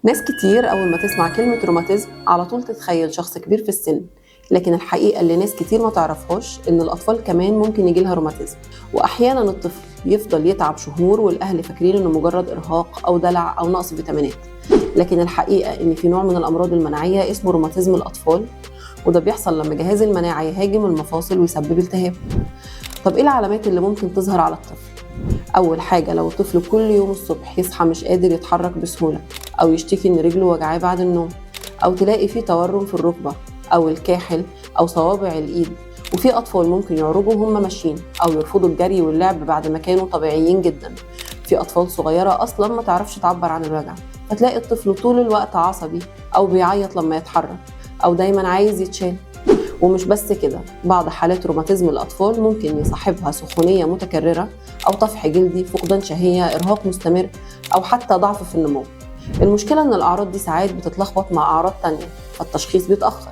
ناس كتير أول ما تسمع كلمة روماتيزم على طول تتخيل شخص كبير في السن، لكن الحقيقة اللي ناس كتير ما تعرفهاش إن الأطفال كمان ممكن يجيلها روماتيزم، وأحيانا الطفل يفضل يتعب شهور والأهل فاكرين إنه مجرد إرهاق أو دلع أو نقص فيتامينات. لكن الحقيقة إن في نوع من الأمراض المناعية اسمه روماتيزم الأطفال، وده بيحصل لما جهاز المناعة يهاجم المفاصل ويسبب التهاب. طب إيه العلامات اللي ممكن تظهر على الطفل؟ أول حاجة لو الطفل كل يوم الصبح يصحى مش قادر يتحرك بسهولة، أو يشتكي إن رجله وجعاه بعد النوم، أو تلاقي فيه تورم في الركبة أو الكاحل أو صوابع الإيد. وفي أطفال ممكن يعرجوا وهم ماشيين أو يرفضوا الجري واللعب بعد ما كانوا طبيعيين جدا. في أطفال صغيرة أصلا ما تعرفش تعبر عن الوجع، فتلاقي الطفل طول الوقت عصبي أو بيعيط لما يتحرك أو دايما عايز يتشال. ومش بس كده، بعض حالات روماتيزم الأطفال ممكن يصاحبها سخونية متكررة أو طفح جلدي، فقدان شهية، إرهاق مستمر، أو حتى ضعف في النمو. المشكلة إن الأعراض دي ساعات بتتلخبط مع أعراض تانية، فالتشخيص بيتأخر.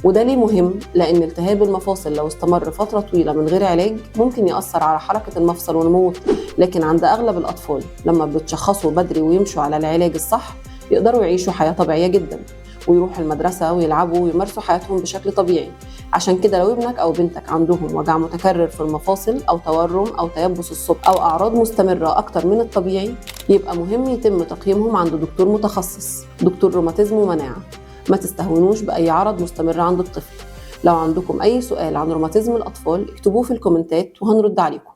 وده ليه مهم؟ لأن التهاب المفاصل لو استمر فترة طويلة من غير علاج ممكن يأثر على حركة المفصل ونموه. لكن عند أغلب الأطفال لما بيتشخصوا بدري ويمشوا على العلاج الصح يقدروا يعيشوا حياة طبيعية جدا، ويروحوا المدرسة ويلعبوا ويمارسوا حياتهم بشكل طبيعي. عشان كده لو ابنك أو بنتك عندهم وجع متكرر في المفاصل أو تورم أو تيبس الصبح أو أعراض مستمرة أكتر من الطبيعي، يبقى مهم يتم تقييمهم عند دكتور متخصص، دكتور روماتيزم ومناعة. ما تستهونوش بأي عرض مستمر عند الطفل. لو عندكم أي سؤال عن روماتيزم الأطفال اكتبوه في الكومنتات وهنرد عليكم.